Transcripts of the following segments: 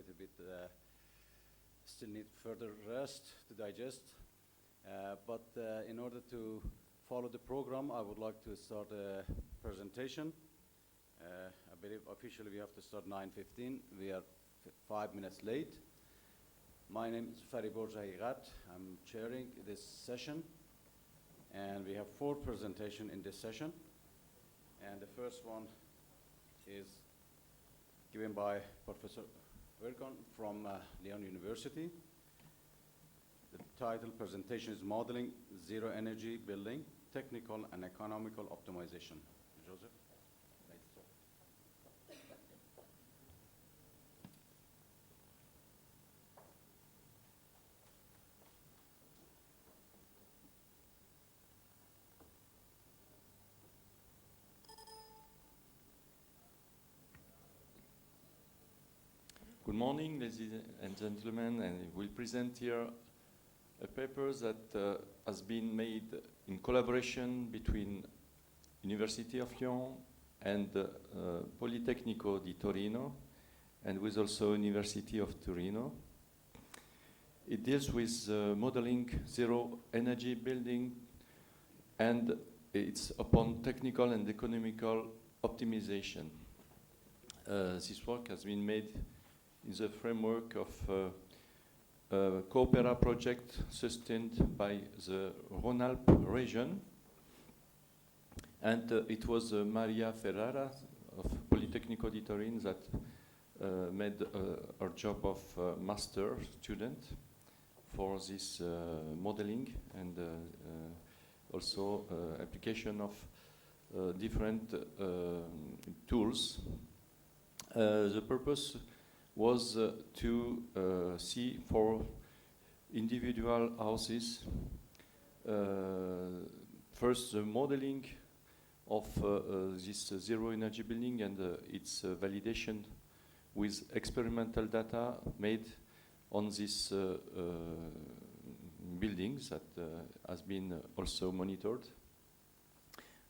little bit still need further rest to digest. But in order to follow the program, I would like to start a presentation. I believe officially we have to start 9:15. We are 5 minutes late. My name is Fari Borja-Higat. I'm chairing this session. And we have 4 presentations in this session. And the first one is given by Professor Ergon from Lyon University. The title presentation is Modeling Zero Energy Building, Technical and Economical Optimization. Joseph? Good morning, ladies and gentlemen, and we'll present here a paper that has been made in collaboration between University of Lyon and Politecnico di Torino, and with also University of Torino. It deals with modeling zero energy building, and it's upon technical and economical optimization. This work has been made in the framework of a Coopera project sustained by the Rhône-Alpes region. And it was Maria Ferrara of Politecnico di Torino that made her job of master student for this modeling and also application of different tools. The purpose was to see for individual houses first the modeling of this zero energy building and its validation with experimental data made on this buildings that has been also monitored.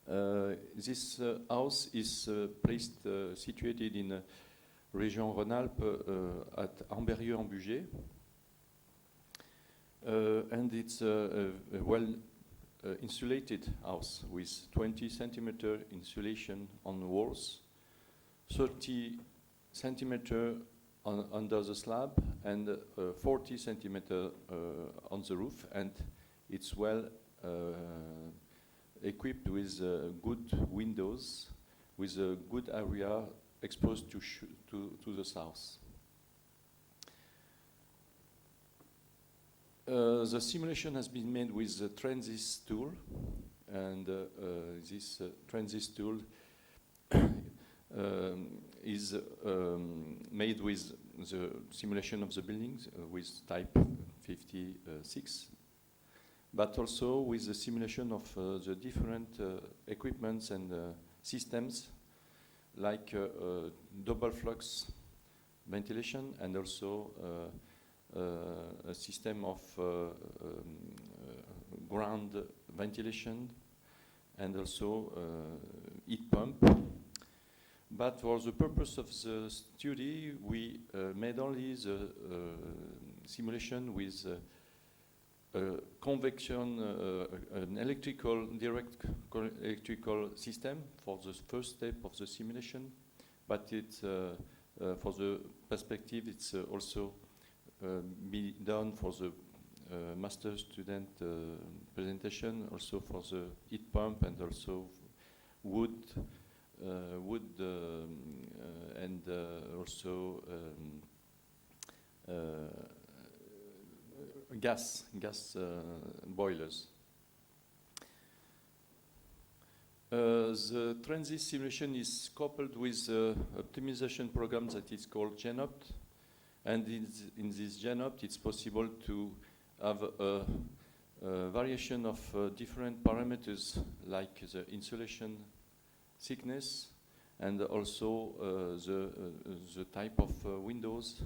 This house is placed situated in Région Rhône-Alpes at Ambérieu-en-Bugey. And it's a well insulated house with 20 centimeter insulation on the walls, 30 centimeter under the slab, and 40 centimeter on the roof. And it's well equipped with good windows, with a good area exposed to the south. The simulation has been made with the Transys tool, and this Transys tool is made with the simulation of the buildings with type 56, but also with the simulation of the different equipments and systems like double flux ventilation and also a system of ground ventilation and also heat pump. But for the purpose of the study, we made only the simulation with convection, an direct electrical system for the first step of the simulation. But it's for the perspective, it's also be done for the master student presentation, also for the heat pump and also wood and also gas boilers. The transit simulation is coupled with optimization program that is called GenOpt, and in this GenOpt it's possible to have a variation of different parameters like the insulation thickness and also the type of windows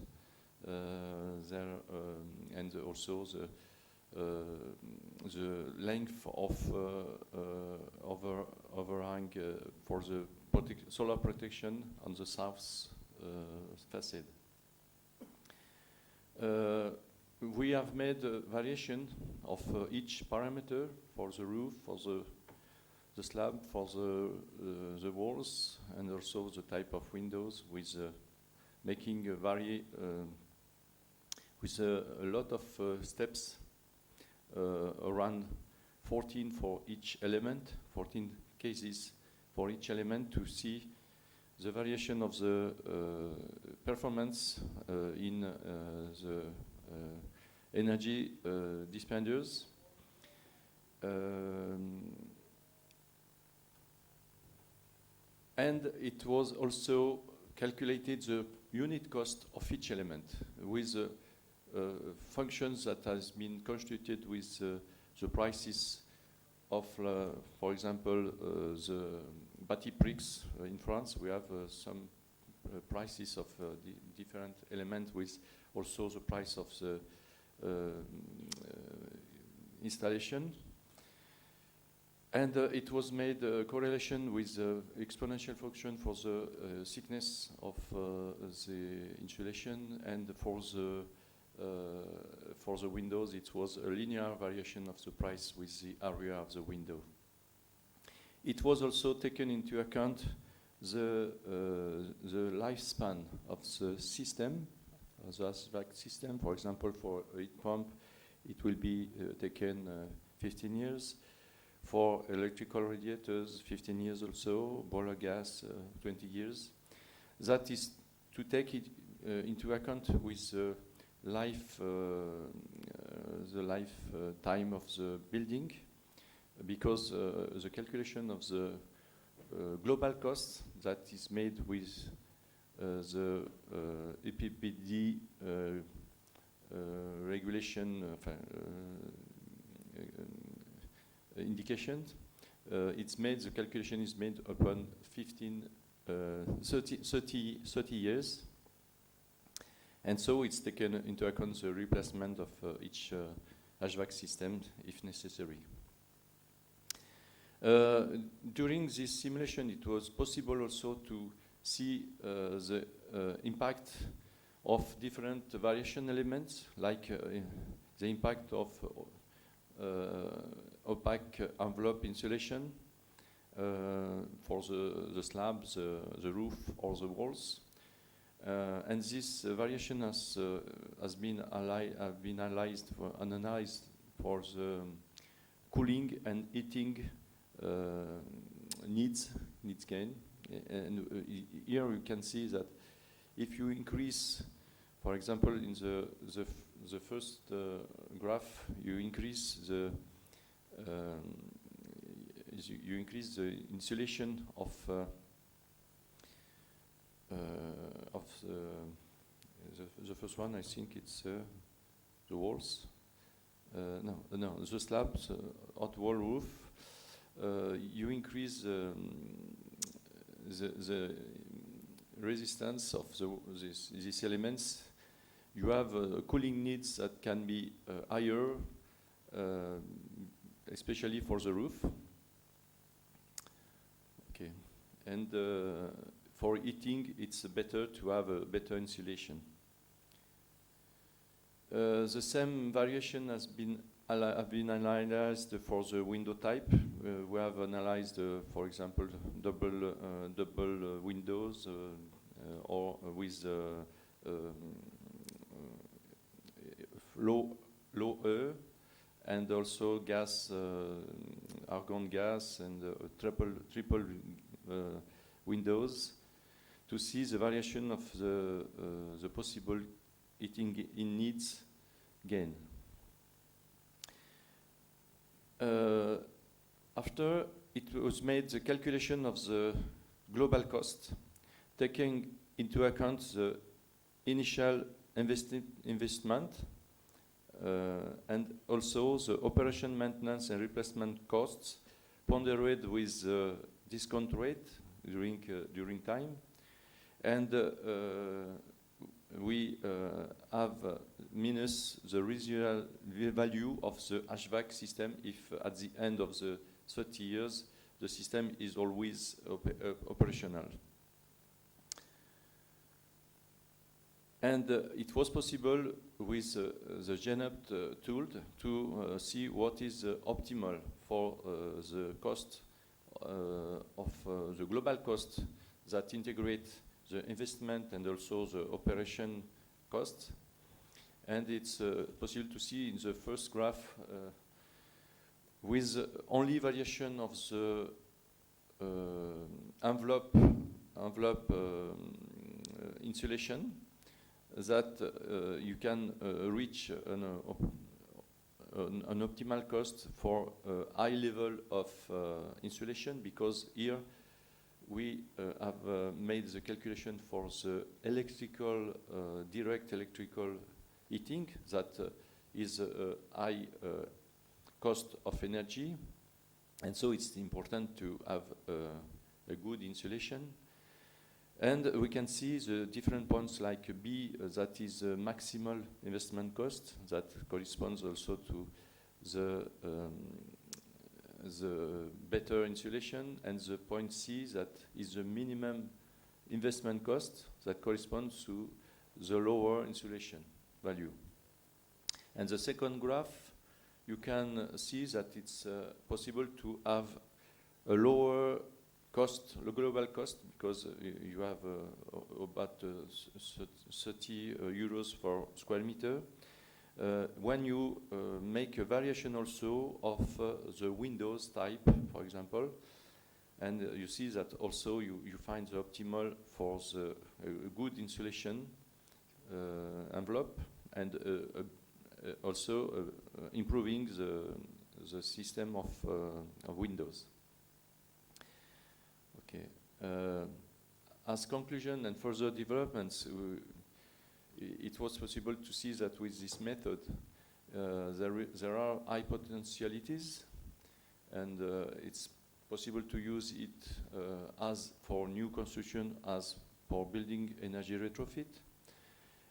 there and also the length of overhang for the solar protection on the south facade. We have made a variation of each parameter for the roof, for the slab, for the walls, and also the type of windows, with making a with a lot of steps, around 14 for each element, 14 cases for each element, to see the variation of the performance in the energy dispenders. And it was also calculated the unit cost of each element with functions that has been constituted with the prices of, for example, the APIRAC in France. We have some prices of different elements, with also the price of the installation. And it was made a correlation with the exponential function for the thickness of the insulation, and for the windows it was a linear variation of the price with the area of the window. It was also taken into account the lifespan of the system, the HVAC system. For example, for a heat pump, it will be taken 15 years. For electrical radiators, 15 years also. Boiler gas, 20 years. That is to take it into account with the lifetime of the building, because the calculation of the global cost that is made with the EPBD regulation indications, the calculation is made upon 30 years. And so it's taken into account the replacement of each HVAC system if necessary. During this simulation, it was possible also to see the impact of different variation elements, like the impact of opaque envelope insulation for the slabs, the roof, or the walls. And this variation has been analyzed for the cooling and heating needs gain. And here you can see that if you increase, for example, in the first graph, you increase the insulation of the first one. I think it's the walls. No, the slabs, hot wall roof. You increase the resistance of these elements. You have cooling needs that can be higher, especially for the roof. Okay, and for heating, it's better to have a better insulation. The same variation has been analyzed for the window type. We have analyzed, for example, double windows, or with low air, and also gas, argon gas, and triple windows, to see the variation of the possible heating in needs gain. After it was made the calculation of the global cost, taking into account the initial investment and also the operation, maintenance, and replacement costs, pondered with discount rate during time, and we have minus the residual value of the HVAC system if at the end of the 30 years the system is always operational. And it was possible with the GenUp tool to see what is optimal for the cost of the global cost that integrate the investment and also the operation cost. And it's possible to see in the first graph with only variation of the envelope insulation that you can reach an optimal cost for a high level of insulation, because here we have made the calculation for the electrical, direct electrical heating that is a high cost of energy, and so it's important to have a good insulation. And we can see the different points like B, that is maximal investment cost, that corresponds also to the better insulation, and the point C, that is the minimum investment cost, that corresponds to the lower insulation value. And the second graph, you can see that it's possible to have a lower cost, the global cost, because you have about 30 euros per square meter. When you make a variation also of the windows type, for example, and you see that also you find the optimal for the good insulation envelope, and also improving the system of windows. Okay. As conclusion and further developments, it was possible to see that with this method there are high potentialities, and it's possible to use it as for new construction as for building energy retrofit.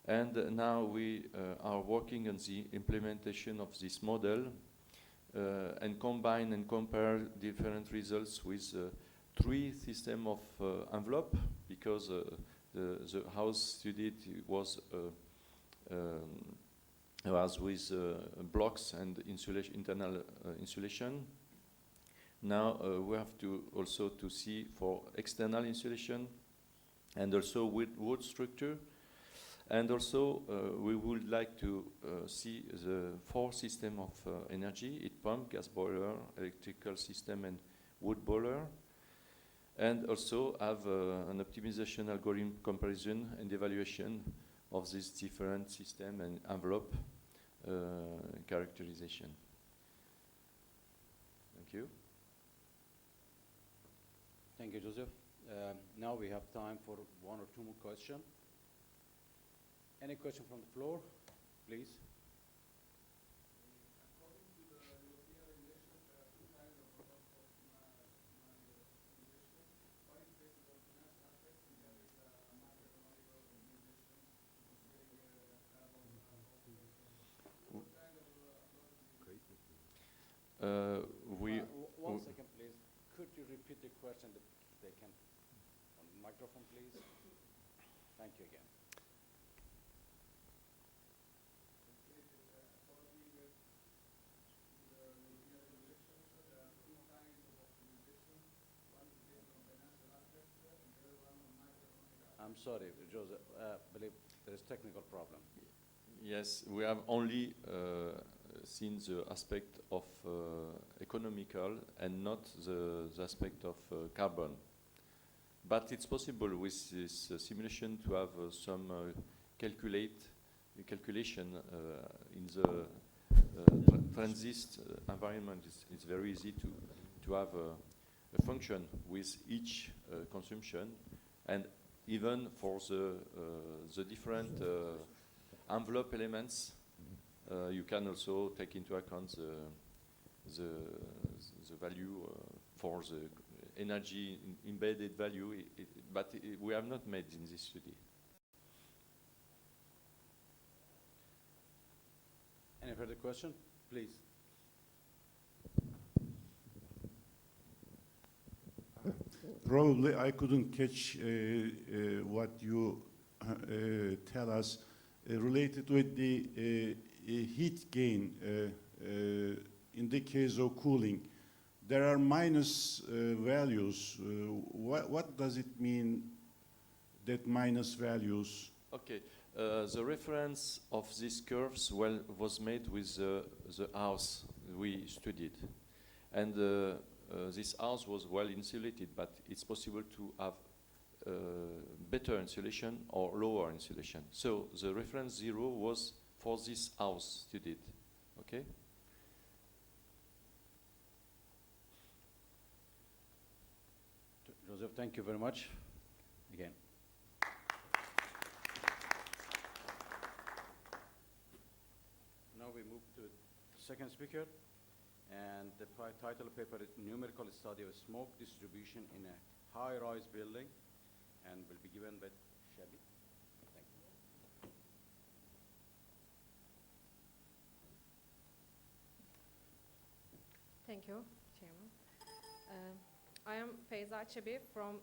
And now we are working on the implementation of this model and combine and compare different results with 3 systems of envelope, because the house studied was with blocks and insulation, internal insulation. Now we have to also to see for external insulation, and also with wood structure. And also we would like to see the 4 systems of energy: heat pump, gas boiler, electrical system, and wood boiler. And also have an optimization algorithm comparison and evaluation of this different system and envelope characterization. Thank you. Thank you, Joseph. Now we have time for 1 or 2 more questions. Any question from the floor, please? According to the European regulation, there are 2 kinds of cost of optimization. One is based on financial aspects, and the other is macroeconomic optimization, considering carbon offset. What kind of approach do you use? One second, please. Could you repeat the question that they can on the microphone, please? Thank you again. I'm sorry, Joseph, believe there is technical problem. Yes, we have only seen the aspect of economical and not the aspect of carbon. But it's possible with this simulation to have some calculation in the transist environment. It's very easy to have a function with each consumption, and even for the different envelope elements, you can also take into account the value for the energy embedded value, but we have not made in this study. Any further question, please? Probably I couldn't catch what you tell us related with the heat gain in the case of cooling? There are minus values. What does it mean, that minus values? Okay, the reference of these curves was made with the house we studied. And this house was well insulated, but it's possible to have better insulation or lower insulation. So the reference 0 was for this house studied, okay? Joseph, thank you very much. Again. Now we move to the second speaker, and the title of the paper is Numerical Study of Smoke Distribution in a High-Rise Building, and will be given by Shelly. Thank you. Thank you, Chairman. I am Feyza Çebi from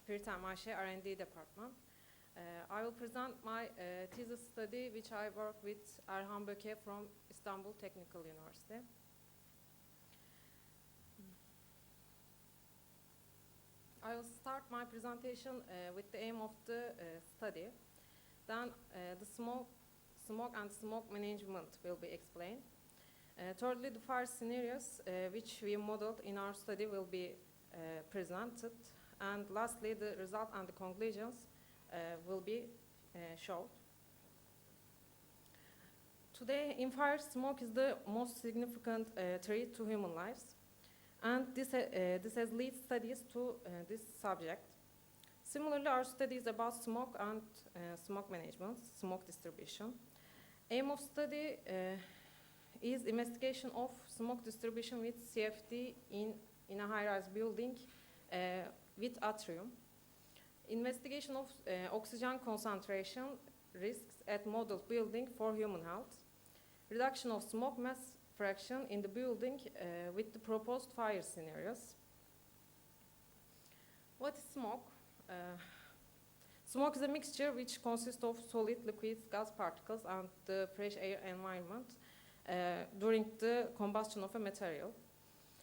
Piritem Ayşe R&D Department. I will present my thesis study, which I work with Erhan Böke from Istanbul Technical University. I will start my presentation with the aim of the study. Then the smoke and smoke management will be explained. Thirdly, the fire scenarios which we modeled in our study will be presented. And lastly, the result and the conclusions will be shown. Today, in fire, smoke is the most significant threat to human lives. And this has led studies to this subject. Similarly, our study is about smoke and smoke management, smoke distribution. Aim of study is investigation of smoke distribution with CFD in a high-rise building with atrium. Investigation of oxygen concentration risks at modeled building for human health. Reduction of smoke mass fraction in the building with the proposed fire scenarios. What is smoke? Smoke is a mixture which consists of solid, liquids, gas particles, and the fresh air environment during the combustion of a material.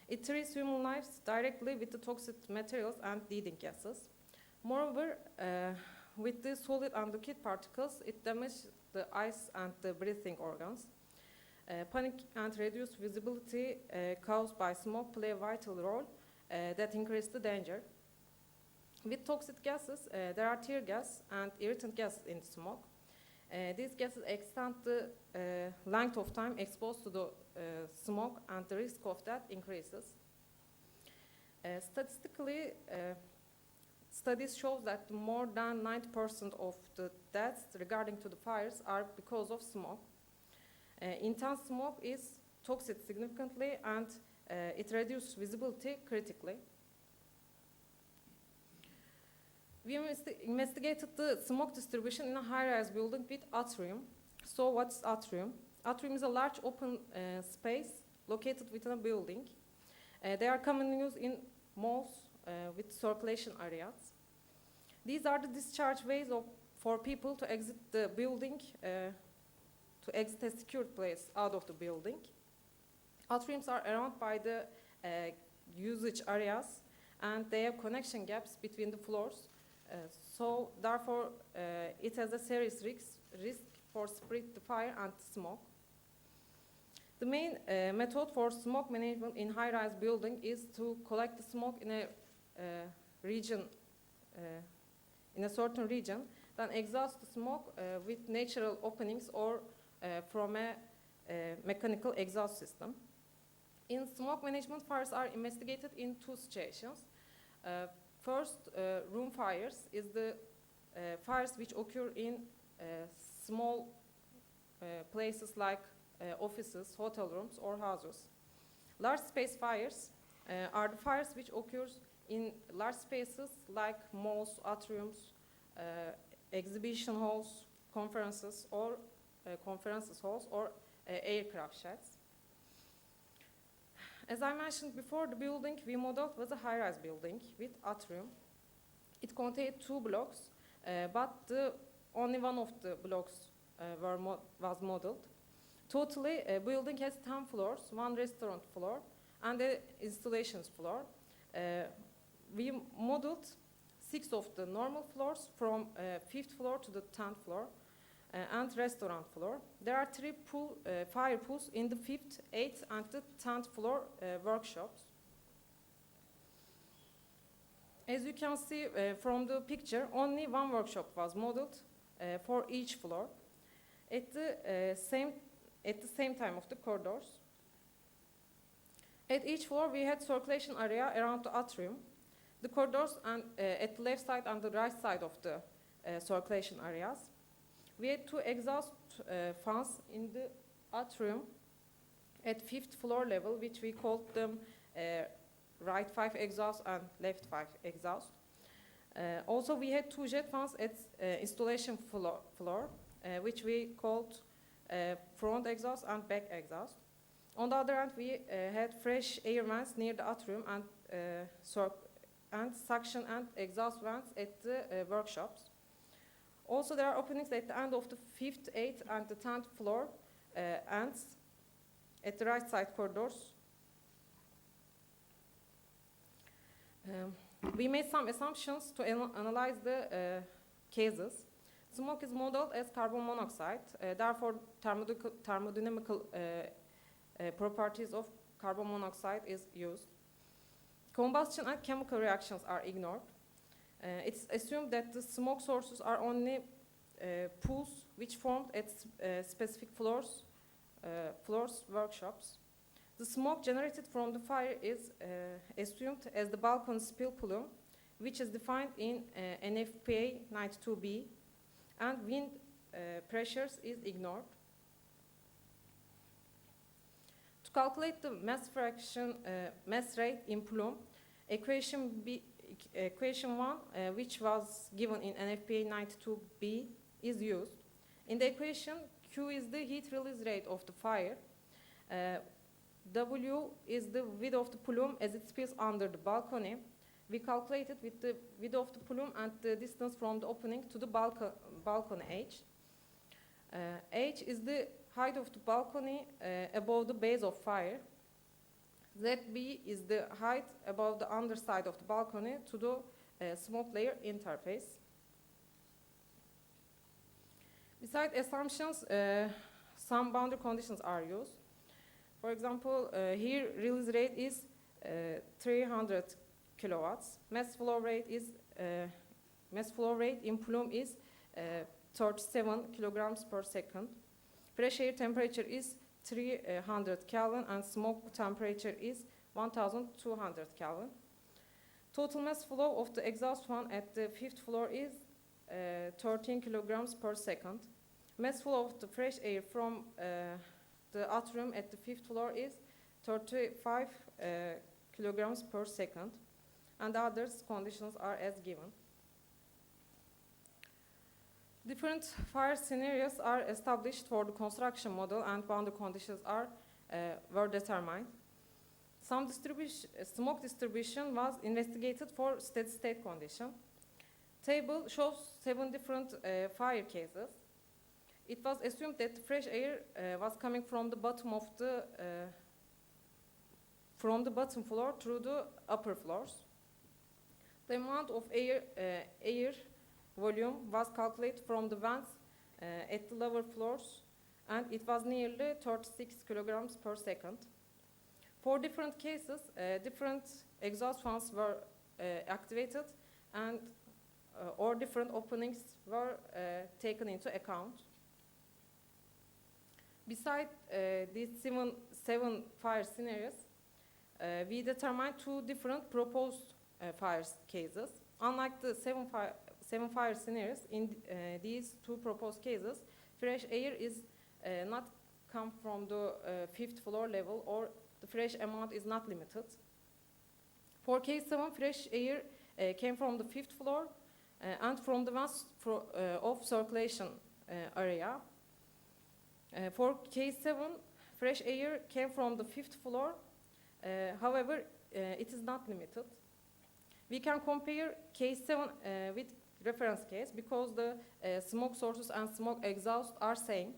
It threatens human lives directly with the toxic materials and leading gases. Moreover, with the solid and liquid particles, it damages the eyes and the breathing organs. Panic and reduced visibility caused by smoke play a vital role that increase the danger. With toxic gases, there are tear gas and irritant gases in the smoke. These gases extend the length of time exposed to the smoke, and the risk of death increases. Statistically, studies show that more than 90% of the deaths regarding to the fires are because of smoke. Intense smoke is toxic significantly, and it reduces visibility critically. We investigated the smoke distribution in a high-rise building with atrium. So what's atrium? Atrium is a large open space located within a building. They are commonly used in malls with circulation areas. These are the discharge ways for people to exit the building, to exit a secure place out of the building. Atriums are around by the usage areas, and they have connection gaps between the floors. So therefore, it has a serious risk for spread the fire and smoke. The main method for smoke management in high-rise building is to collect the smoke in a region, in a certain region, then exhaust the smoke with natural openings or from a mechanical exhaust system. In smoke management, fires are investigated in two situations. First, room fires is the fires which occur in small places like offices, hotel rooms, or houses. Large space fires are the fires which occur in large spaces like malls, atriums, exhibition halls, conferences halls, or aircraft sheds. As I mentioned before, the building we modeled was a high-rise building with atrium. It contained 2 blocks. but only one of the blocks was modeled. Totally, a building has 10 floors, 1 restaurant floor, and the installations floor. We modeled 6 of the normal floors from 5th floor to the 10th floor and restaurant floor. There are 3 fire pools in the 5th, 8th, and the 10th floor workshops. As you can see from the picture, only 1 workshop was modeled for each floor at the same time of the corridors. At each floor, we had circulation area around the atrium. The corridors and at the left side and the right side of the circulation areas. We had 2 exhaust fans in the atrium at 5th floor level, which we called them right 5 exhaust and left 5 exhaust. Also, we had 2 jet fans at installation floor, which we called front exhaust and back exhaust. On the other hand, we had fresh air vents near the atrium and suction and exhaust vents at the workshops. Also, there are openings at the end of the 5th, 8th, and the 10th floor ends at the right side corridors. We made some assumptions to analyze the cases. Smoke is modeled as carbon monoxide, therefore thermodynamical properties of carbon monoxide is used. Combustion and chemical reactions are ignored. It's assumed that the smoke sources are only pools which formed at specific floors, workshops. The smoke generated from the fire is assumed as the balcony spill plume, which is defined in NFPA 92B, and wind pressures is ignored. To calculate the mass rate in plume, equation 1, which was given in NFPA 92B, is used. In the equation, Q is the heat release rate of the fire. W is the width of the plume as it spills under the balcony. We calculated with the width of the plume and the distance from the opening to the balcony H. H is the height of the balcony above the base of fire. ZB is the height above the underside of the balcony to the smoke layer interface. Besides assumptions, some boundary conditions are used. For example, here release rate is 300 kilowatts. Mass flow rate in plume is 37 kilograms per second. Fresh air temperature is 300 Kelvin and smoke temperature is 1200 Kelvin. Total mass flow of the exhaust fan at the 5th floor is 13 kilograms per second. Mass flow of the fresh air from the atrium at the 5th floor is 35 kilograms per second, and the other conditions are as given. Different fire scenarios are established for the construction model, and boundary conditions were determined. Some smoke distribution was investigated for steady state condition. Table shows 7 different fire cases. It was assumed that fresh air was coming from the bottom of from the bottom floor through the upper floors. The amount of air volume was calculated from the vents at the lower floors, and it was nearly 36 kilograms per second. For different cases, different exhaust fans were activated, and or different openings were taken into account. Besides these seven fire scenarios, we determined 2 different proposed fire cases. Unlike the seven fire scenarios, in these 2 proposed cases, fresh air is not come from the 5th floor level, or the fresh amount is not limited. For case 7, fresh air came from the 5th floor and from the vents of circulation area. For case 7, fresh air came from the 5th floor, however, it is not limited. We can compare case 7 with reference case because the smoke sources and smoke exhaust are same.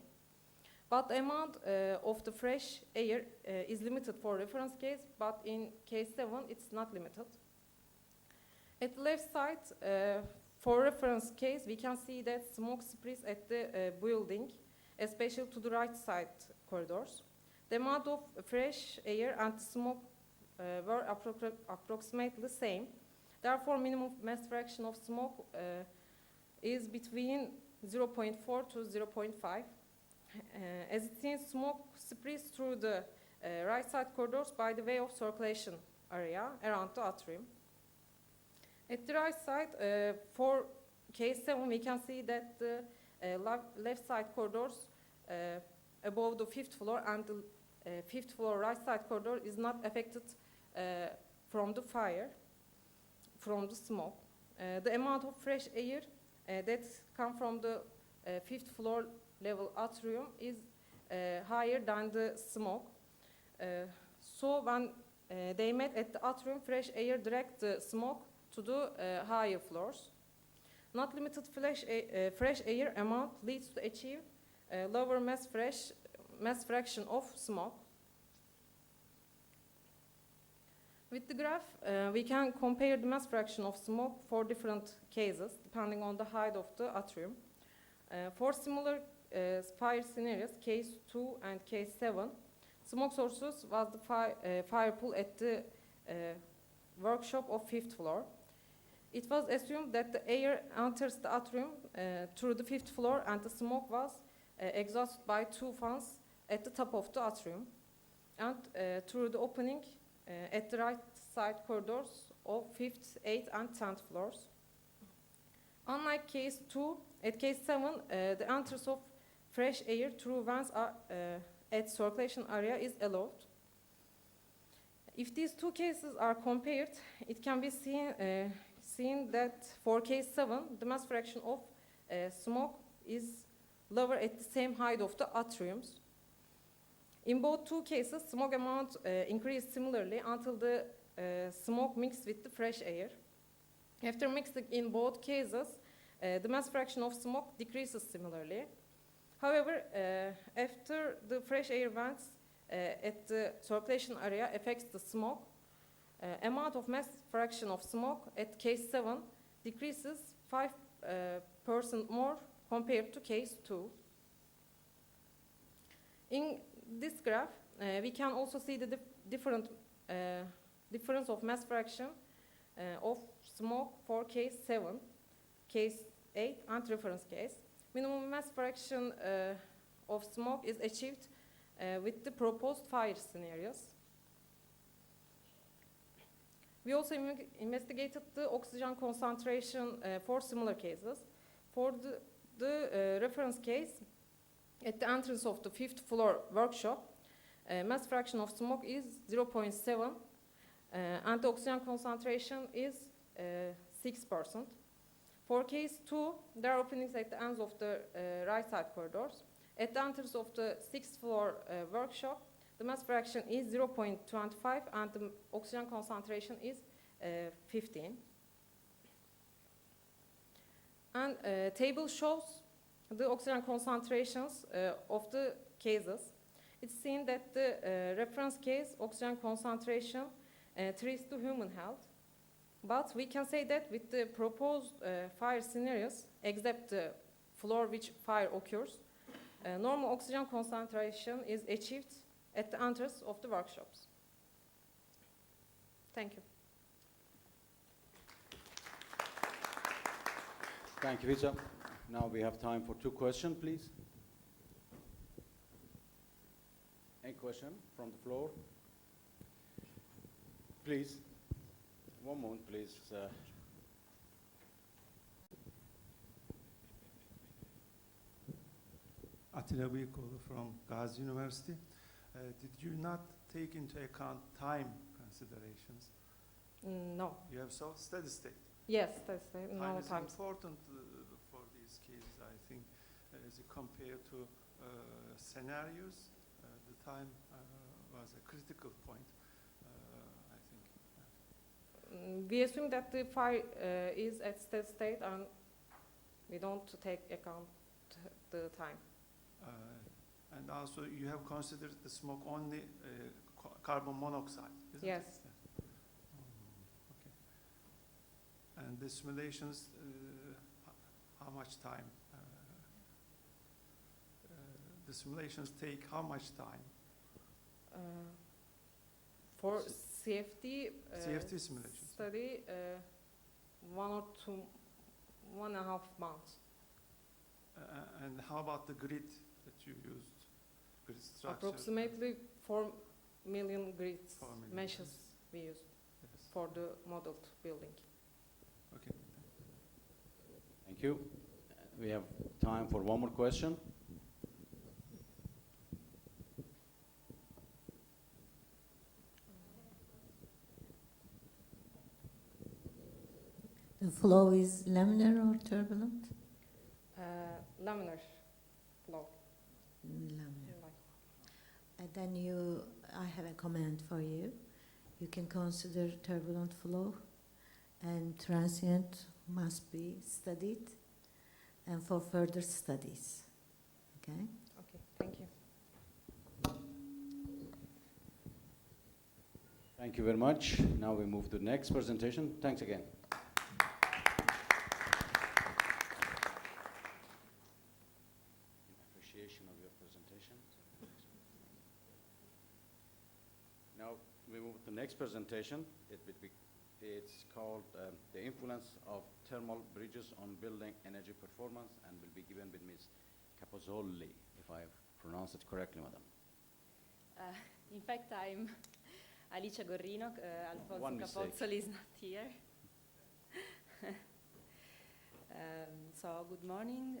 But the amount of the fresh air is limited for reference case, but in case 7 it's not limited. At the left side, for reference case, we can see that smoke spreads at the building, especially to the right side corridors. The amount of fresh air and smoke were approximately the same. Therefore, minimum mass fraction of smoke is between 0.4 to 0.5. As it seems, smoke spreads through the right side corridors by the way of circulation area around the atrium. At the right side, for case 7, we can see that the left side corridors above the 5th floor and the 5th floor right side corridor is not affected from the fire, from the smoke. The amount of fresh air that come from the 5th floor level atrium is higher than the smoke. So when they met at the atrium, fresh air direct the smoke to the higher floors. Not limited fresh air amount leads to achieve lower mass fraction of smoke. With the graph, we can compare the mass fraction of smoke for different cases, depending on the height of the atrium. For similar fire scenarios, case 2 and case 7, smoke sources was the fire pool at the workshop of 5th floor. It was assumed that the air enters the atrium through the 5th floor and the smoke was exhausted by 2 fans at the top of the atrium and through the opening at the right side corridors of 5th, 8th and 10th floors. Unlike case 2, at case 7, the entrance of fresh air through vents at circulation area is allowed. If these two cases are compared, it can be seen that for case 7, the mass fraction of smoke is lower at the same height of the atriums. In both two cases, smoke amount increased similarly until the smoke mixed with the fresh air. After mixing in both cases, the mass fraction of smoke decreases similarly. However, after the fresh air vents at the circulation area affects the smoke, amount of mass fraction of smoke at case 7 decreases 5% more compared to case 2. In this graph, we can also see the difference of mass fraction of smoke for case 7, case 8, and reference case. Minimum mass fraction of smoke is achieved with the proposed fire scenarios. We also investigated the oxygen concentration for similar cases. For the reference case, at the entrance of the 5th floor workshop, mass fraction of smoke is 0.7 and the oxygen concentration is 6%. For case 2, there are openings at the ends of the right side corridors. At the entrance of the 6th floor workshop, the mass fraction is 0.25 and the oxygen concentration is 15. And table shows the oxygen concentrations of the cases. It's seen that the reference case oxygen concentration treats to human health. But we can say that with the proposed fire scenarios, except the floor which fire occurs, normal oxygen concentration is achieved at the entrance of the workshops. Thank you. Thank you, Vita. Now we have time for 2 questions, please. Any question from the floor? Please. One moment, please. Attila Bıyıkoğlu from Gazi University. Did you not take into account time considerations? No. You have so steady state. Yes, that's Time normal is times. important for these cases, I think, as you compare to scenarios. The time was a critical point, I think. We assume that the fire is at steady state and We don't take account the time. And also you have considered the smoke only carbon monoxide, isn't Yes. it? Okay. And the simulations, how much time? The simulations take how much time? For CFD CFD simulations. study, 1.5 months. And how about the grid that you used? Grid structure? Approximately 4 million grids, 4 million meshes grids. we used Yes. for the modeled building. Okay. Thank you. We have time for one more question. The flow is laminar or turbulent? Laminar flow. Laminar. Like And then I have a comment for you. You can consider turbulent flow, and transient must be studied, and for further studies. Okay? Okay, thank you. Thank you very much. Now we move to the next presentation. Thanks again. In appreciation of your presentation. Now we move to the next presentation. It's called The Influence of Thermal Bridges on Building Energy Performance, and will be given with Ms. Capozzoli, if I have pronounced it correctly, madam. In fact, I'm Alicia Gorrino. Alfonso One mistake. Capozzoli is not here. So, good morning.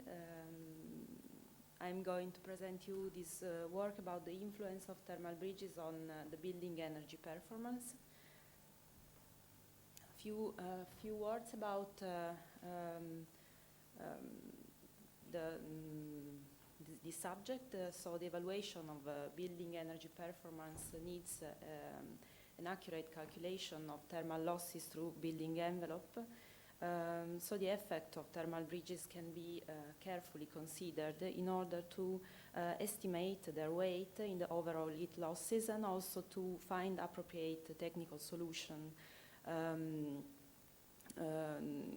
I'm going to present you this work about the influence of thermal bridges on the building energy performance. Few words about this subject. So the evaluation of building energy performance needs an accurate calculation of thermal losses through building envelope. So the effect of thermal bridges can be carefully considered in order to estimate their weight in the overall heat losses, and also to find appropriate technical solution.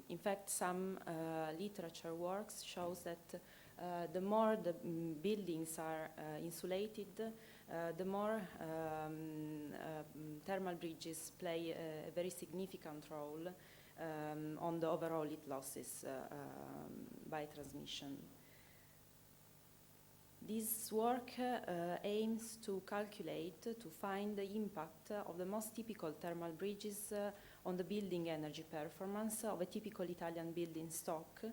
In fact, some literature works shows that the more the buildings are insulated, the more thermal bridges play a very significant role on the overall heat losses by transmission. This work aims to calculate, to find the impact of the most typical thermal bridges on the building energy performance of a typical Italian building stock.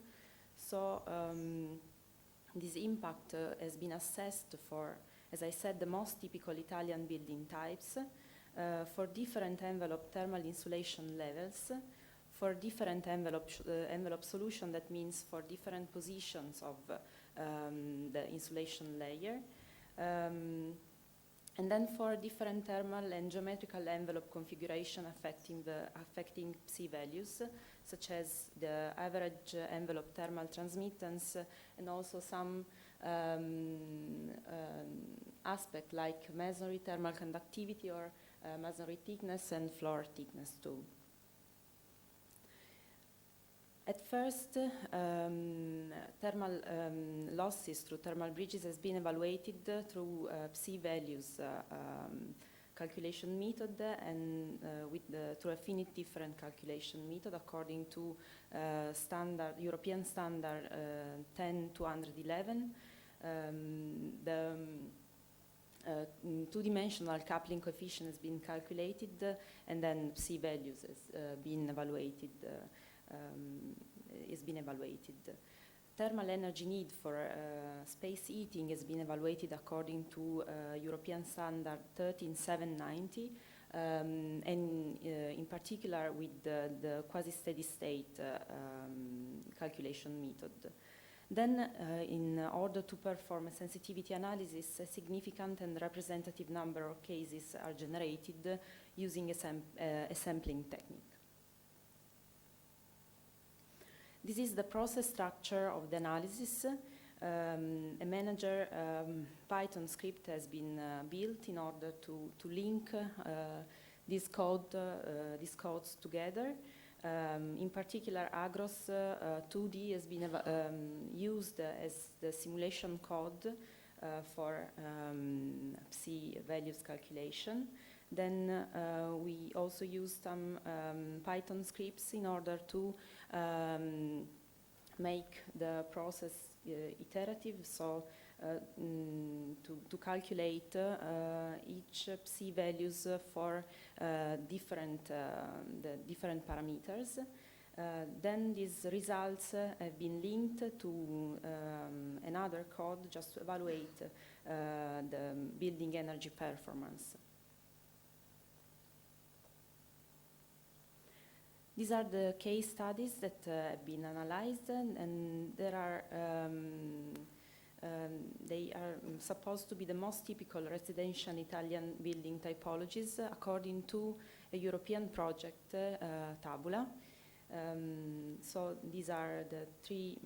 So this impact has been assessed for, as I said, the most typical Italian building types, for different envelope thermal insulation levels, for different envelope solution, that means for different positions of the insulation layer, and then for different thermal and geometrical envelope configuration affecting Psi values, such as the average envelope thermal transmittance, and also some aspect like masonry thermal conductivity or masonry thickness and floor thickness too. At first, thermal losses through thermal bridges has been evaluated through Psi values calculation method, and through a finite different calculation method according to European standard 10211. The two-dimensional coupling coefficient has been calculated, and then Psi values has been evaluated. Thermal energy need for space heating has been evaluated according to European standard 13790, and in particular with the quasi-steady state calculation method. Then, in order to perform a sensitivity analysis, a significant and representative number of cases are generated using a sampling technique. This is the process structure of the analysis. A manager Python script has been built in order to link these codes together. In particular, Agros 2D has been used as the simulation code for psi values calculation. Then we also used some Python scripts in order to make the process iterative, so to calculate each psi values for the different parameters. Then these results have been linked to another code just to evaluate the building energy performance. These are the case studies that have been analyzed, and there are they are supposed to be the most typical residential Italian building typologies according to a European project, Tabula. So these are the three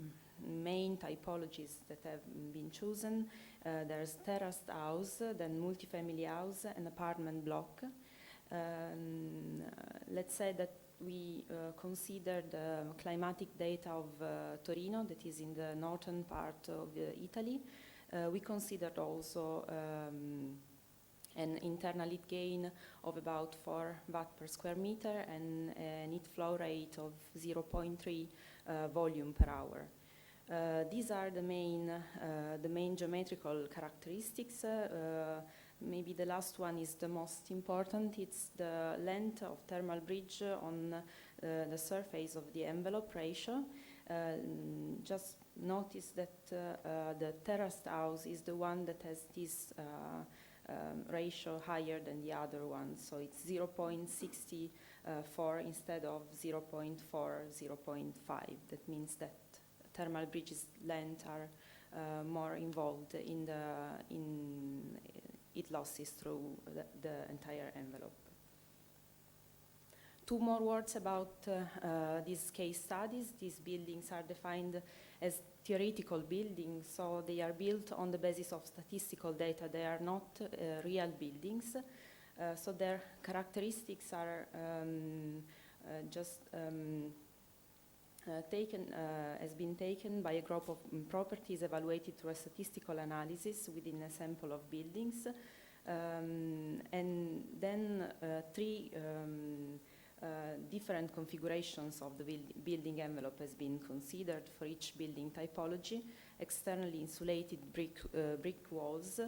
main typologies that have been chosen. There's terraced house, then multifamily house, and apartment block. Let's say that we consider the climatic data of Torino, that is in the northern part of Italy. We considered also an internal heat gain of about 4 watt per square meter and a heat flow rate of 0.3 volume per hour. These are the main geometrical characteristics. Maybe the last one is the most important. It's the length of thermal bridge on the surface of the envelope ratio. Just notice that the terraced house is the one that has this ratio higher than the other one. So it's 0.64 instead of 0.4, 0.5. That means that thermal bridges length are more involved in heat losses through the entire envelope. Two more words about these case studies. These buildings are defined as theoretical buildings, so they are built on the basis of statistical data. They are not real buildings. So their characteristics are has been taken by a group of properties evaluated through a statistical analysis within a sample of buildings. And then three different configurations of the building envelope has been considered for each building typology. Externally insulated brick walls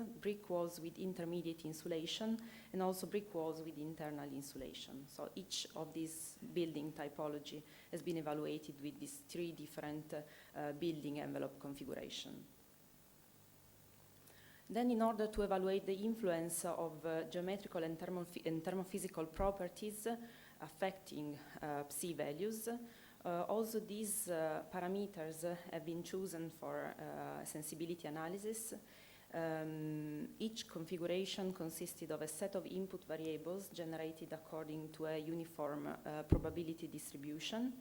with intermediate insulation, and also brick walls with internal insulation. So each of these building typology has been evaluated with these three different building envelope configuration. Then, in order to evaluate the influence of geometrical and thermophysical properties affecting psi values, also these parameters have been chosen for sensibility analysis. Each configuration consisted of a set of input variables generated according to a uniform probability distribution.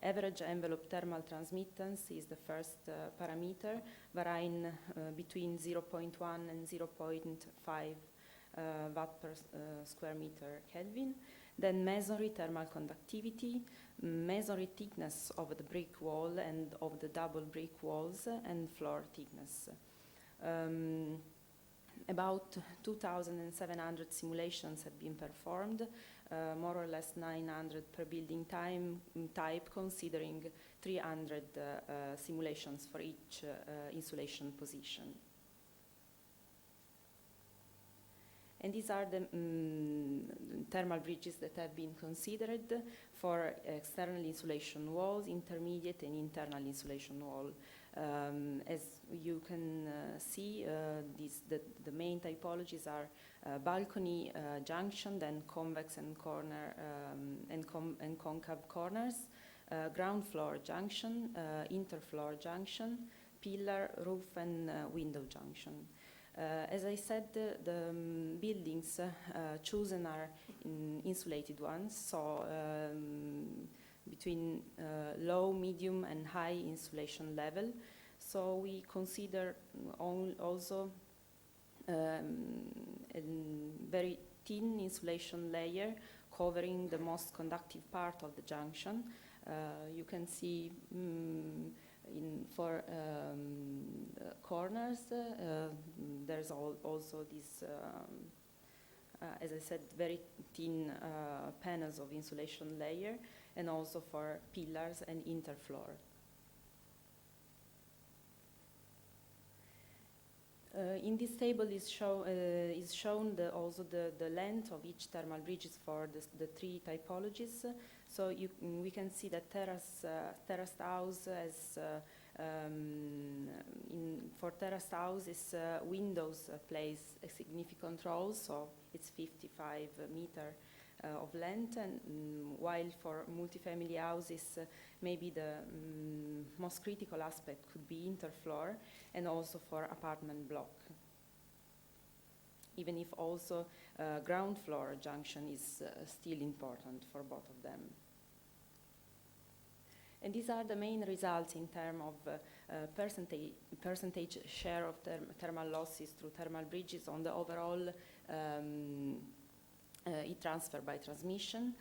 Average envelope thermal transmittance is the first parameter, varying between 0.1 and 0.5 watt per square meter Kelvin. Then masonry thermal conductivity, masonry thickness of the brick wall and of the double brick walls, and floor thickness. About 2,700 simulations have been performed, more or less 900 per building type, considering 300 simulations for each insulation position. And these are the thermal bridges that have been considered for external insulation walls, intermediate and internal insulation wall. As you can see, the main typologies are balcony junction, then convex and corner and concave corners, ground floor junction, interfloor junction, pillar, roof, and window junction. As I said, the buildings chosen are insulated ones, so between low, medium, and high insulation level. So we consider also a very thin insulation layer covering the most conductive part of the junction. You can see for corners, there's also this, as I said, very thin panels of insulation layer, and also for pillars and interfloor. In this table is shown also the length of each thermal bridges for the three typologies. So we can see that terraced house as for terraced houses, windows plays a significant role. So it's 55 meter of length, and while for multifamily houses, maybe the most critical aspect could be interfloor, and also for apartment block. Even if also ground floor junction is still important for both of them. And these are the main results in terms of percentage share of thermal losses through thermal bridges on the overall heat transfer by transmission.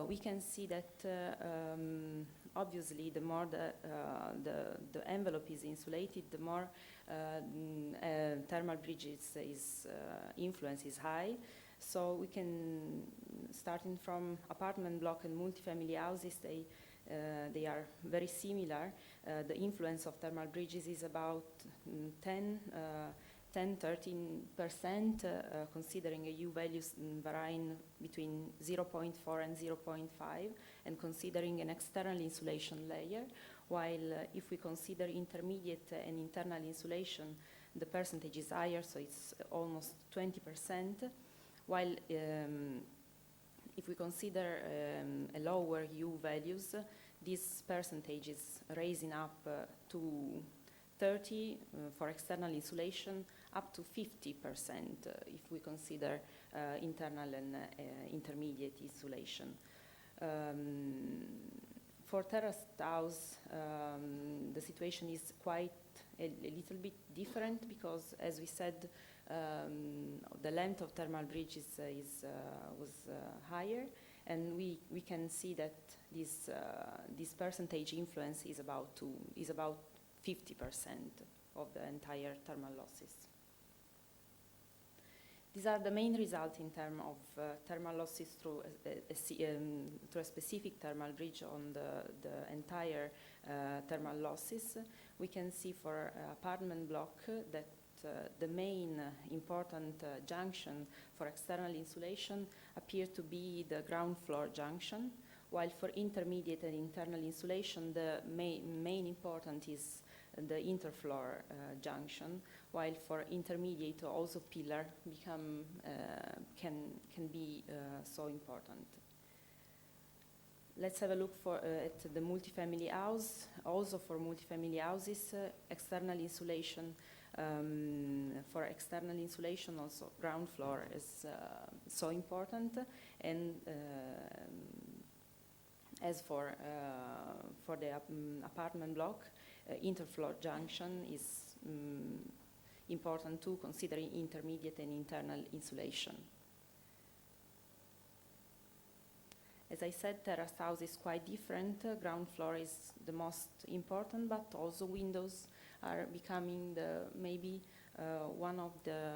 We can see that obviously the more the envelope is insulated, the more thermal bridges influence is high. So we can, starting from apartment block and multifamily houses, they are very similar. The influence of thermal bridges is about 10–13%, considering a U values varying between 0.4 and 0.5, and considering an external insulation layer, while if we consider intermediate and internal insulation, the percentage is higher, so it's almost 20%, while if we consider a lower U values, this percentage is raising up to 30 for external insulation, up to 50% if we consider internal and intermediate insulation. For terraced house, the situation is quite a little bit different, because, as we said, the length of thermal bridges was higher, and we can see that this percentage influence is about 50% of the entire thermal losses. These are the main results in terms of thermal losses through a specific thermal bridge on the entire thermal losses. We can see for apartment block that the main important junction for external insulation appear to be the ground floor junction, while for intermediate and internal insulation, the main important is the interfloor junction, while for intermediate also pillar can be so important. Let's have a look at the multifamily house. Also for multifamily houses, external insulation. For external insulation, also ground floor is so important, and as for the apartment block, interfloor junction is important too, considering intermediate and internal insulation. As I said, terraced house is quite different. Ground floor is the most important, but also windows are becoming maybe one of the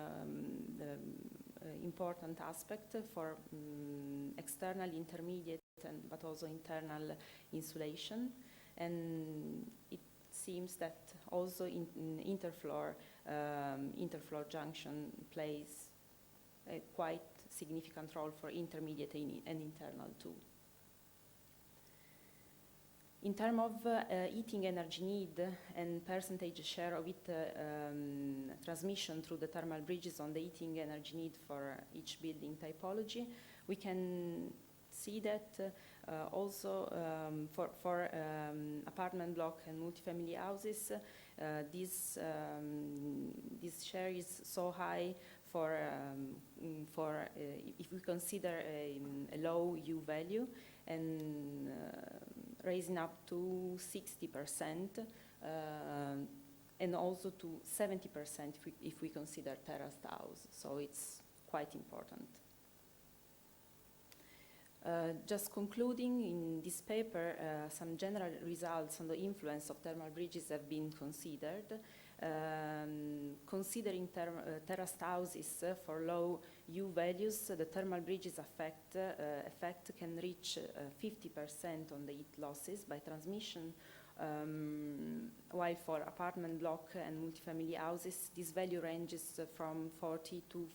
important aspects for external, intermediate, but also internal insulation. And it seems that also interfloor junction plays a quite significant role for intermediate and internal too. In terms of heating energy need and percentage share of heat transmission through the thermal bridges on the heating energy need for each building typology, we can see that also for apartment block and multifamily houses, this share is so high for if we consider a low U value, and raising up to 60%, and also to 70% if we consider terraced house. So it's quite important. Just concluding in this paper, some general results on the influence of thermal bridges have been considered. Considering terraced houses for low U values, the thermal bridges effect can reach 50% on the heat losses by transmission, while for apartment block and multifamily houses, this value ranges from 40 to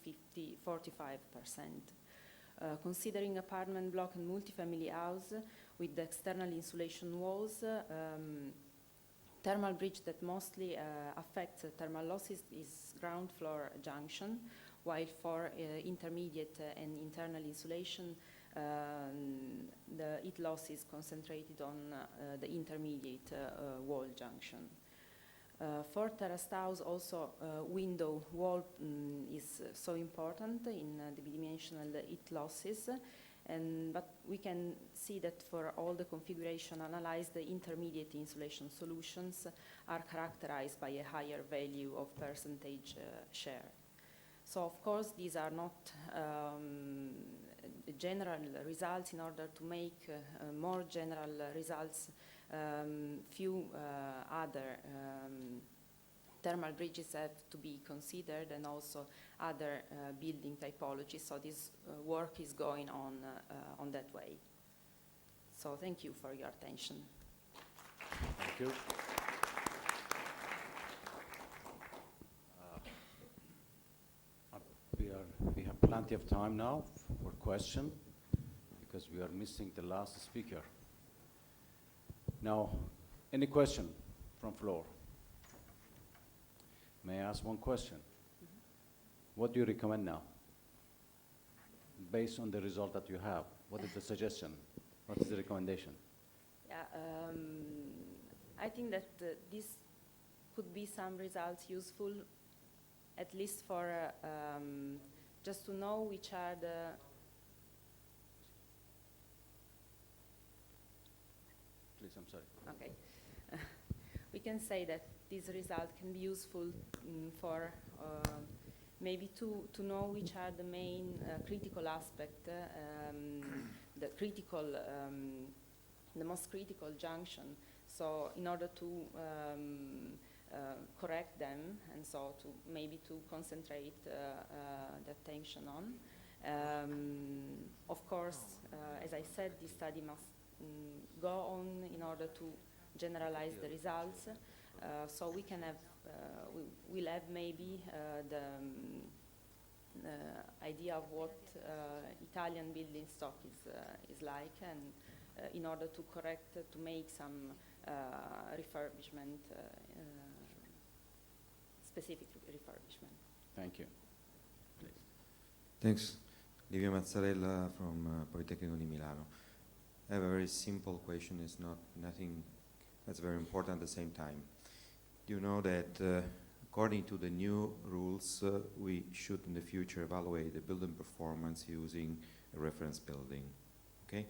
45%. Considering apartment block and multifamily house with the external insulation walls, thermal bridge that mostly affects thermal losses is ground floor junction, while for intermediate and internal insulation, the heat loss is concentrated on the intermediate wall junction. For terraced house, also window wall is so important in the bidimensional heat losses, but we can see that for all the configuration analyzed, the intermediate insulation solutions are characterized by a higher value of percentage share. So of course these are not the general results. In order to make more general results, few other thermal bridges have to be considered, and also other building typologies. So this work is going on that way. So thank you for your attention. Thank you. We have plenty of time now for question, because we are missing the last speaker. Now, any question from floor? May I ask one question? What do you recommend now? Based on the result that you have, what is the suggestion? What is the recommendation? Yeah, I think that this could be some results useful, at least for just to know which are the Please, I'm sorry. Okay. We can say that this result can be useful for maybe to know which are the main critical aspect, the most critical junction. So in order to correct them, and so to maybe to concentrate the attention on. Of course, as I said, this study must go on in order to generalize the results. So we can have, we'll have maybe the idea of what Italian building stock is like, and in order to correct, to make some refurbishment, specific refurbishment. Thank you. Please. Thanks. Livio Mazzarella from Politecnico di Milano. I have a very simple question. It's nothing that's very important at the same time. You know that according to the new rules, we should in the future evaluate the building performance using a reference building, okay?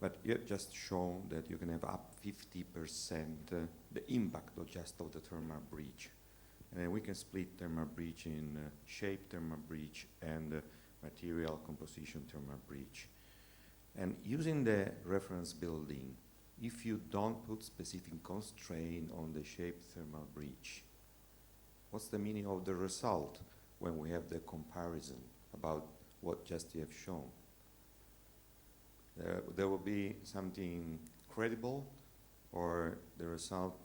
But you have just shown that you can have up 50% the impact of just of the thermal breach. And we can split thermal breach in shape thermal breach and material composition thermal breach. And using the reference building, if you don't put specific constraint on the shape thermal breach, what's the meaning of the result when we have the comparison about what just you have shown? There will be something credible, or the result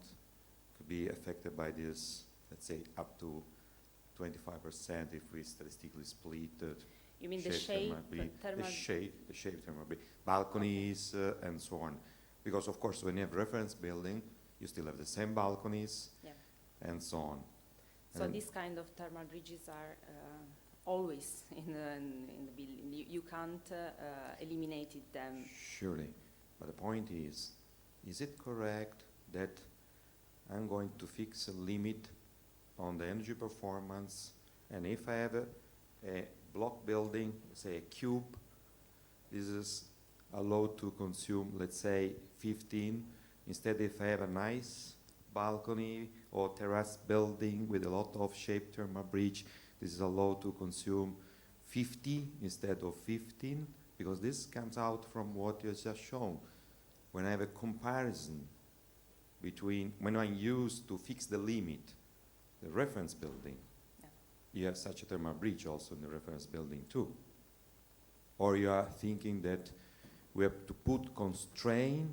could be affected by this, let's say, up to 25% if we statistically split the You mean the shape thermal? The shape thermal breach, balconies and so on. Because of course when you have reference building, you still have the same balconies, yeah, and so on. So these kind of thermal bridges are always in the building. You can't eliminate them. Surely. But the point is it correct that I'm going to fix a limit on the energy performance, and if I have a block building, say a cube, this is allowed to consume, let's say, 15. Instead, if I have a nice balcony or terrace building with a lot of shaped thermal bridge, this is allowed to consume 50 instead of 15, because this comes out from what you just shown. When I have a comparison between when I use to fix the limit, the reference building, you have such a thermal bridge also in the reference building too. Or you are thinking that we have to put constraint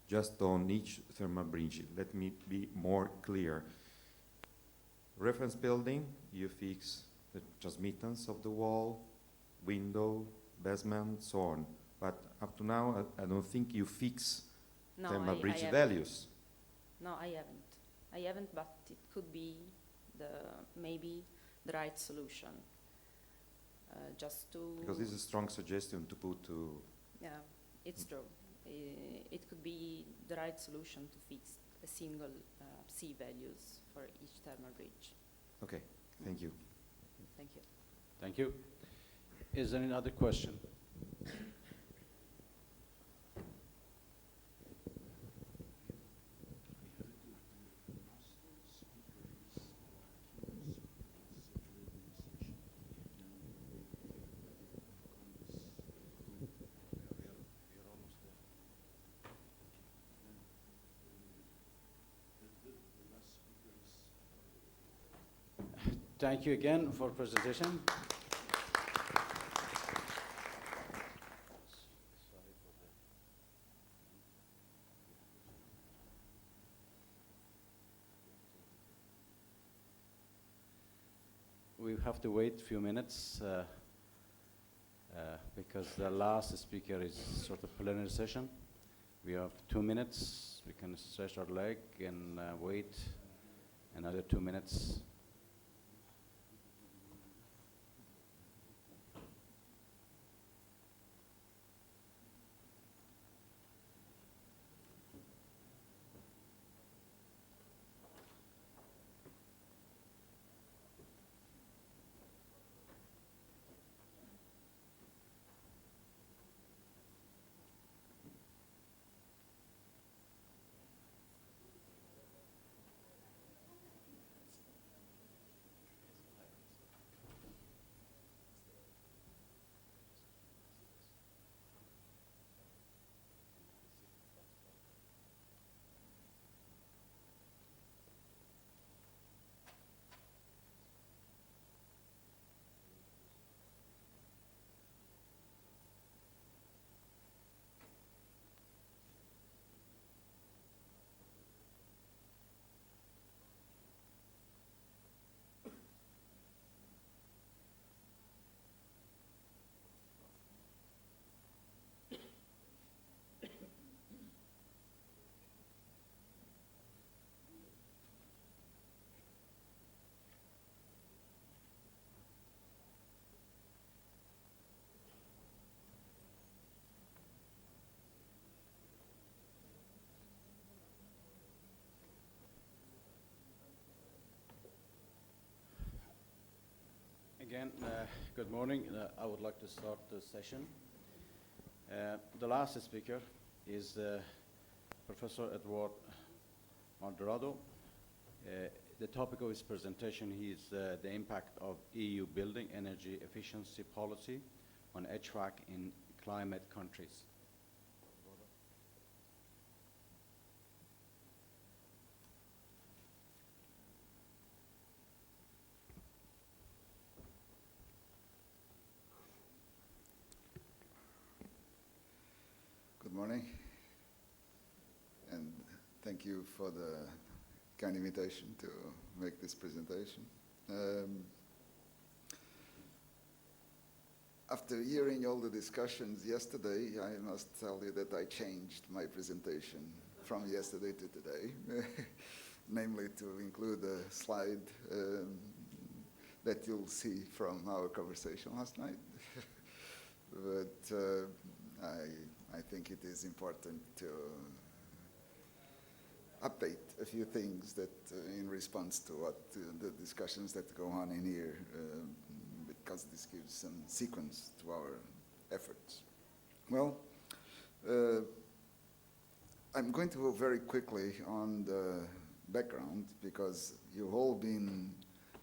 just on each thermal bridge. Let me be more clear. Reference building, you fix the transmittance of the wall, window, basement, so on. But up to now, I don't think you fix thermal bridge values. No, I haven't, but it could be maybe the right solution. Just to... Because this is a strong suggestion to put to... Yeah, it's true. It could be the right solution to fix a single C values for each thermal bridge. Okay, thank you. Thank you. Thank you. Is there any other question? Thank you again for presentation. We have to wait a few minutes because the last speaker is sort of plenary session. We have 2 minutes. We can stretch our leg and wait another 2 minutes. Again, good morning. I would like to start the session. The last speaker is Professor Edward Maldorado. The topic of his presentation is the impact of EU building energy efficiency policy on HVAC in climate countries. Good morning, and thank you for the kind invitation to make this presentation. After hearing all the discussions yesterday, I must tell you that I changed my presentation from yesterday to today, namely to include a slide that you'll see from our conversation last night. But I think it is important to update a few things that in response to what the discussions that go on in here, because this gives some sequence to our efforts. Well, I'm going to go very quickly on the background because you've all been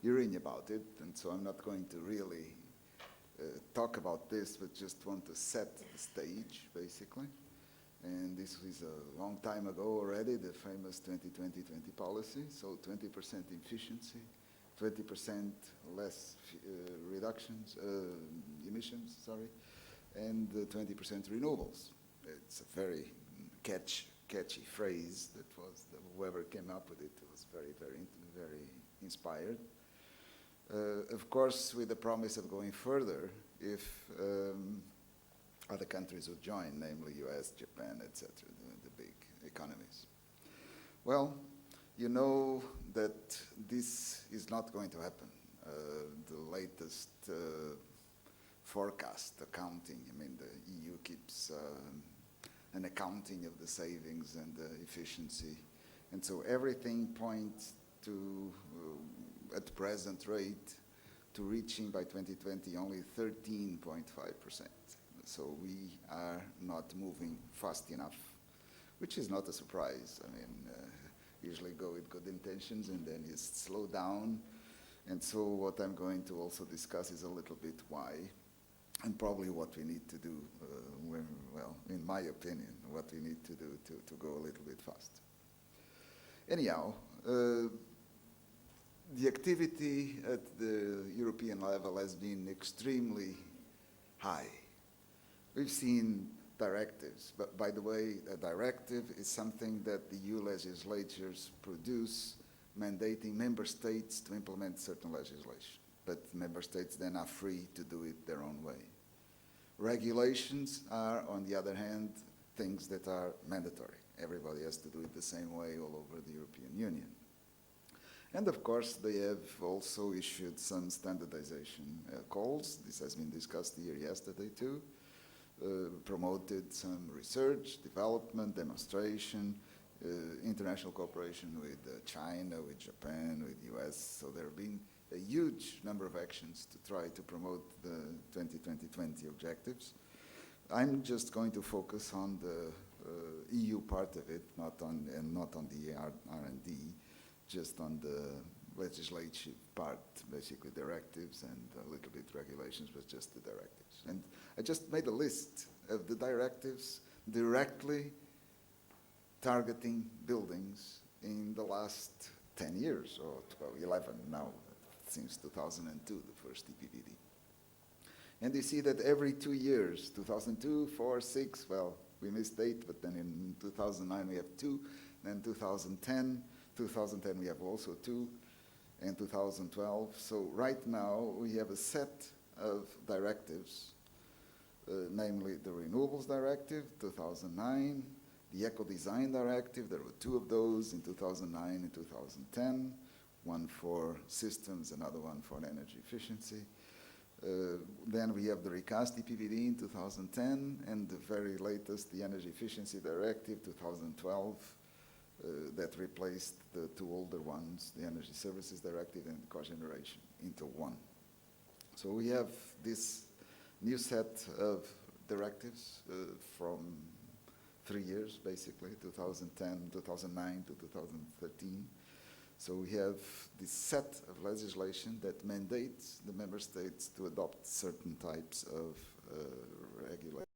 hearing about it, and so I'm not going to really talk about this, but just want to set the stage, basically. And this was a long time ago already, the famous 20-20-20 policy, so 20% efficiency, 20% less emissions, and 20% renewables. It's a very catchy phrase that was, whoever came up with it was very, very inspired. Of course, with the promise of going further if other countries would join, namely US, Japan, etc., the big economies. Well, you know that this is not going to happen. The latest forecast accounting, I mean, the EU keeps an accounting of the savings and the efficiency. And so everything points to, at the present rate, to reaching by 2020 only 13.5%. So we are not moving fast enough, which is not a surprise. I mean, usually go with good intentions and then you slow down. And so what I'm going to also discuss is a little bit why, and probably what we need to do, well, in my opinion, what we need to do to go a little bit faster. Anyhow, the activity at the European level has been extremely high. We've seen directives, but by the way, a directive is something that the EU legislatures produce, mandating member states to implement certain legislation. But member states then are free to do it their own way. Regulations are, on the other hand, things that are mandatory. Everybody has to do it the same way all over the European Union. And of course, they have also issued some standardization calls. This has been discussed here yesterday too. Promoted some research, development, demonstration, international cooperation with China, with Japan, with US. So there have been a huge number of actions to try to promote the 20-20-20 objectives. I'm just going to focus on the EU part of it, not on the R&D, just on the legislative part, basically directives and a little bit regulations, but just the directives. And I just made a list of the directives directly targeting buildings in the last 10 years, or 12, 11 now, since 2002, the first TPPD. And you see that every 2 years, 2002, 4, 6, well, we missed 8, but then in 2009 we have 2, then 2010 we have also 2, and 2012. So right now we have a set of directives, namely the Renewables Directive, 2009, the Eco Design Directive. There were 2 of those in 2009 and 2010, one for systems, another one for energy efficiency. Then we have the recast EPBD in 2010, and the very latest, the Energy Efficiency Directive, 2012, that replaced the 2 older ones, the Energy Services Directive and Cogeneration, into one. So we have this new set of directives from 3 years, basically, 2010, 2009 to 2013. So we have this set of legislation that mandates the member states to adopt certain types of regulation.